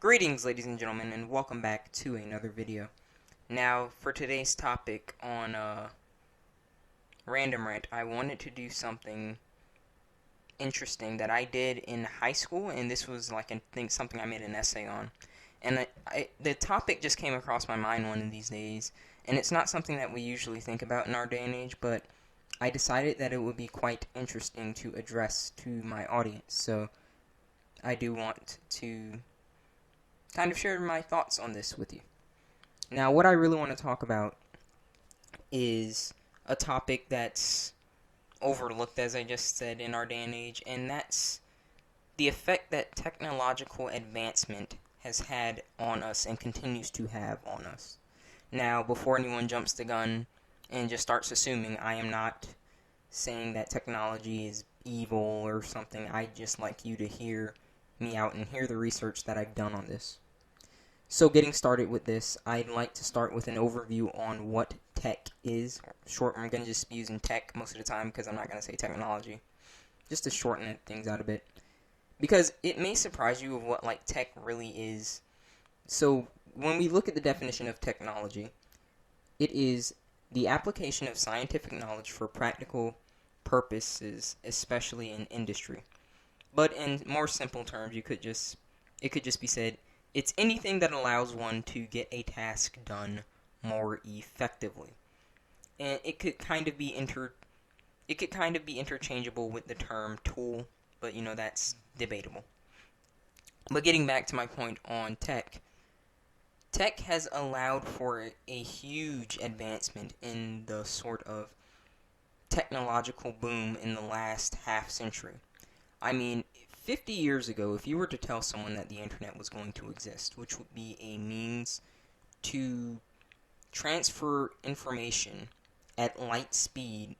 Greetings, ladies and gentlemen, and welcome back to another video. Now, for today's topic on Random Rant, I wanted to do something interesting that I did in high school, and this was like something I made an essay on. And the topic just came across my mind one of these days, and it's not something that we usually think about in our day and age, but I decided that it would be quite interesting to address to my audience. So I do want to kind of share my thoughts on this with you. Now, what I really want to talk about is a topic that's overlooked, as I just said, in our day and age, and that's the effect that technological advancement has had on us and continues to have on us. Now, before anyone jumps the gun and just starts assuming, I am not saying that technology is evil or something. I'd just like you to hear me out and hear the research that I've done on this. So getting started with this, I'd like to start with an overview on what tech is. Short, I'm going to just be using tech most of the time because I'm not going to say technology. Just to shorten things out a bit. Because it may surprise you of what tech really is. So when we look at the definition of technology, it is the application of scientific knowledge for practical purposes, especially in industry. But in more simple terms, it could just be said, it's anything that allows one to get a task done more effectively. And it could kind of be interchangeable with the term tool, but that's debatable. But getting back to my point on tech has allowed for a huge advancement in the sort of technological boom in the last half century. I mean, 50 years ago, if you were to tell someone that the internet was going to exist, which would be a means to transfer information at light speed,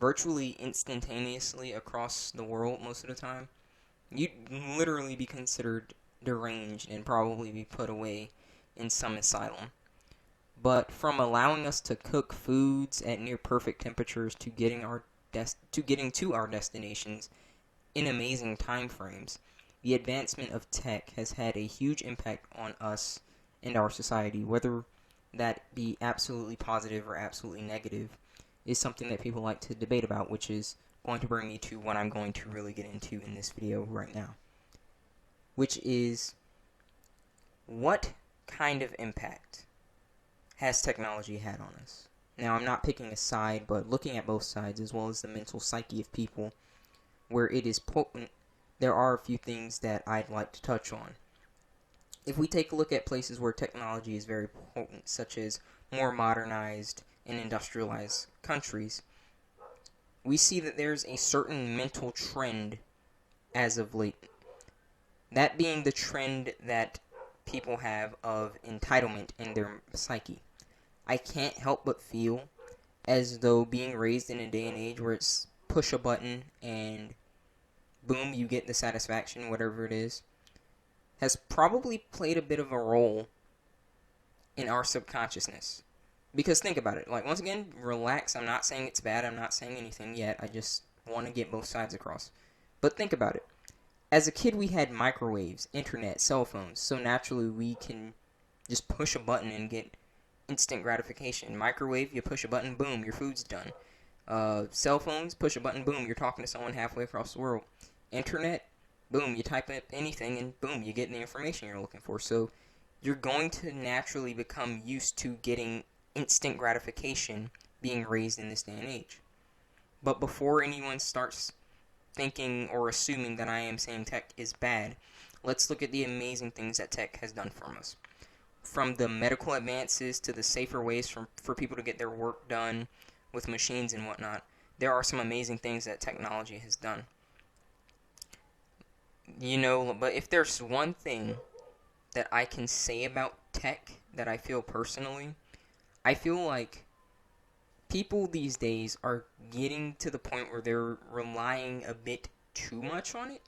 virtually instantaneously across the world most of the time, you'd literally be considered deranged and probably be put away in some asylum. But from allowing us to cook foods at near perfect temperatures to getting to our destinations in amazing time frames, the advancement of tech has had a huge impact on us and our society. Whether that be absolutely positive or absolutely negative is something that people like to debate about, which is going to bring me to what I'm going to really get into in this video right now, which is what kind of impact has technology had on us? Now, I'm not picking a side, but looking at both sides as well as the mental psyche of people, where it is potent, there are a few things that I'd like to touch on. If we take a look at places where technology is very potent, such as more modernized and industrialized countries, we see that there's a certain mental trend as of late. That being the trend that people have of entitlement in their psyche. I can't help but feel as though being raised in a day and age where it's push a button and boom, you get the satisfaction, whatever it is, has probably played a bit of a role in our subconsciousness. Because think about it, once again, relax. I'm not saying it's bad, I'm not saying anything yet, I just want to get both sides across. But think about it. As a kid, we had microwaves, internet, cell phones, so naturally we can just push a button and get instant gratification. Microwave, you push a button, boom, your food's done. Cell phones, push a button, boom, you're talking to someone halfway across the world. Internet, boom, you type up anything and boom, you get the information you're looking for. So you're going to naturally become used to getting instant gratification being raised in this day and age. But before anyone starts thinking or assuming that I am saying tech is bad, let's look at the amazing things that tech has done for us. From the medical advances to the safer ways for people to get their work done with machines and whatnot, there are some amazing things that technology has done. But if there's one thing that I can say about tech that I feel personally, I feel like people these days are getting to the point where they're relying a bit too much on it.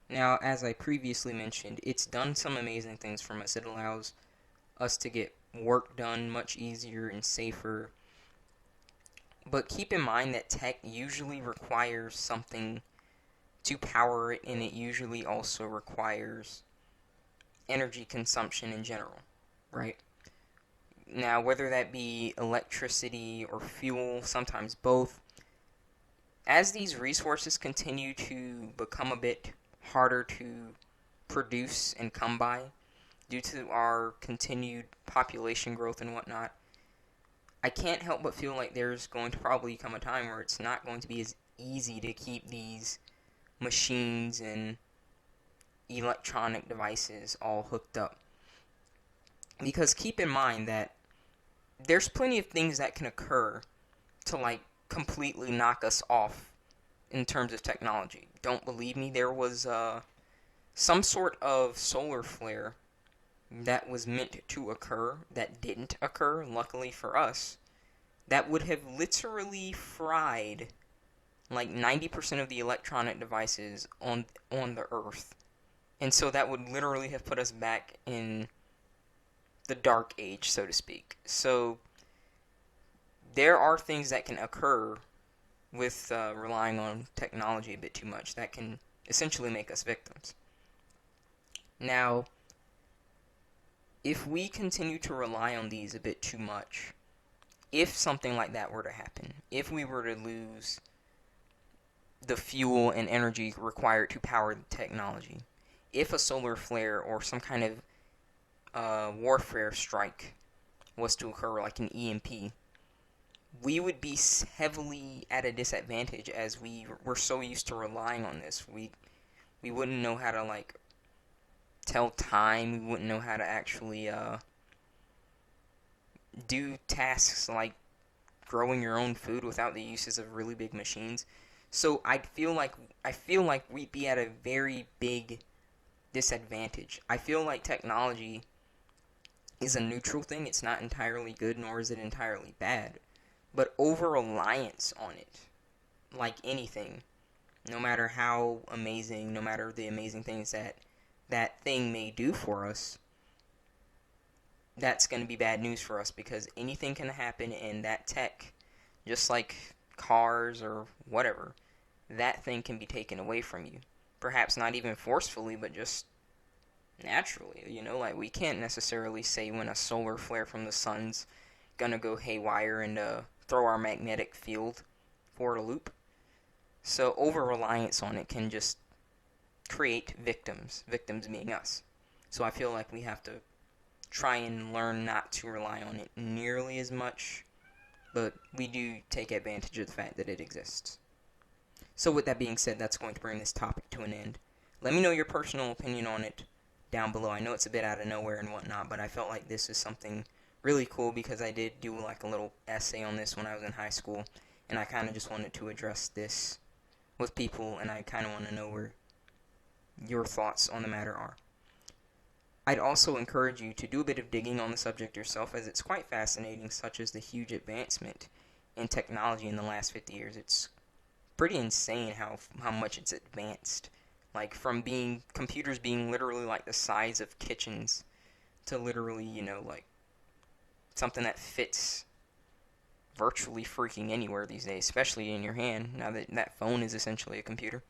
Now, as I previously mentioned, it's done some amazing things for us. It allows us to get work done much easier and safer. But keep in mind that tech usually requires something to power it, and it usually also requires energy consumption in general, right? Now, whether that be electricity or fuel, sometimes both, as these resources continue to become a bit harder to produce and come by due to our continued population growth and whatnot, I can't help but feel like there's going to probably come a time where it's not going to be as easy to keep these machines and electronic devices all hooked up. Because keep in mind that there's plenty of things that can occur to like completely knock us off in terms of technology. Don't believe me? There was some sort of solar flare that was meant to occur that didn't occur, luckily for us, that would have literally fried like 90% of the electronic devices on the Earth. And so that would literally have put us back in the dark age, so to speak. So there are things that can occur with relying on technology a bit too much that can essentially make us victims. Now, if we continue to rely on these a bit too much, if something like that were to happen, if we were to lose the fuel and energy required to power the technology, if a solar flare or some kind of warfare strike was to occur, like an EMP, we would be heavily at a disadvantage as we were so used to relying on this. We wouldn't know how to like tell time. We wouldn't know how to actually do tasks like growing your own food without the uses of really big machines. So I feel like we'd be at a very big disadvantage. I feel like technology is a neutral thing. It's not entirely good, nor is it entirely bad. But over-reliance on it, like anything, no matter how amazing, no matter the amazing things that thing may do for us, that's going to be bad news for us, because anything can happen in that tech, just like cars or whatever, that thing can be taken away from you. Perhaps not even forcefully, but just naturally, like we can't necessarily say when a solar flare from the sun's gonna go haywire and throw our magnetic field for a loop. So over-reliance on it can just create victims being us. So I feel like we have to try and learn not to rely on it nearly as much, but we do take advantage of the fact that it exists. So with that being said, that's going to bring this topic to an end. Let me know your personal opinion on it down below. I know it's a bit out of nowhere and whatnot, but I felt like this is something really cool because I did do like a little essay on this when I was in high school, and I kind of just wanted to address this with people, and I kind of want to know where your thoughts on the matter are. I'd also encourage you to do a bit of digging on the subject yourself, as it's quite fascinating, such as the huge advancement in technology in the last 50 years. It's pretty insane how much it's advanced. Like, from computers being literally like the size of kitchens to literally, like something that fits virtually freaking anywhere these days, especially in your hand, now that that phone is essentially a computer.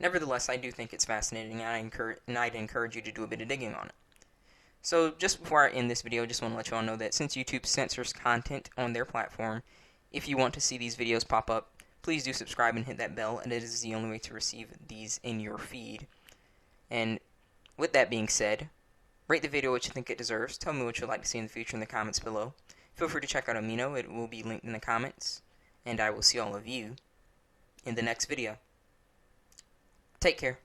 Nevertheless, I do think it's fascinating, and I'd encourage you to do a bit of digging on it. So, just before I end this video, I just want to let you all know that since YouTube censors content on their platform, if you want to see these videos pop up, please do subscribe and hit that bell, and it is the only way to receive these in your feed. And with that being said, rate the video what you think it deserves. Tell me what you'd like to see in the future in the comments below. Feel free to check out Amino. It will be linked in the comments. And I will see all of you in the next video. Take care.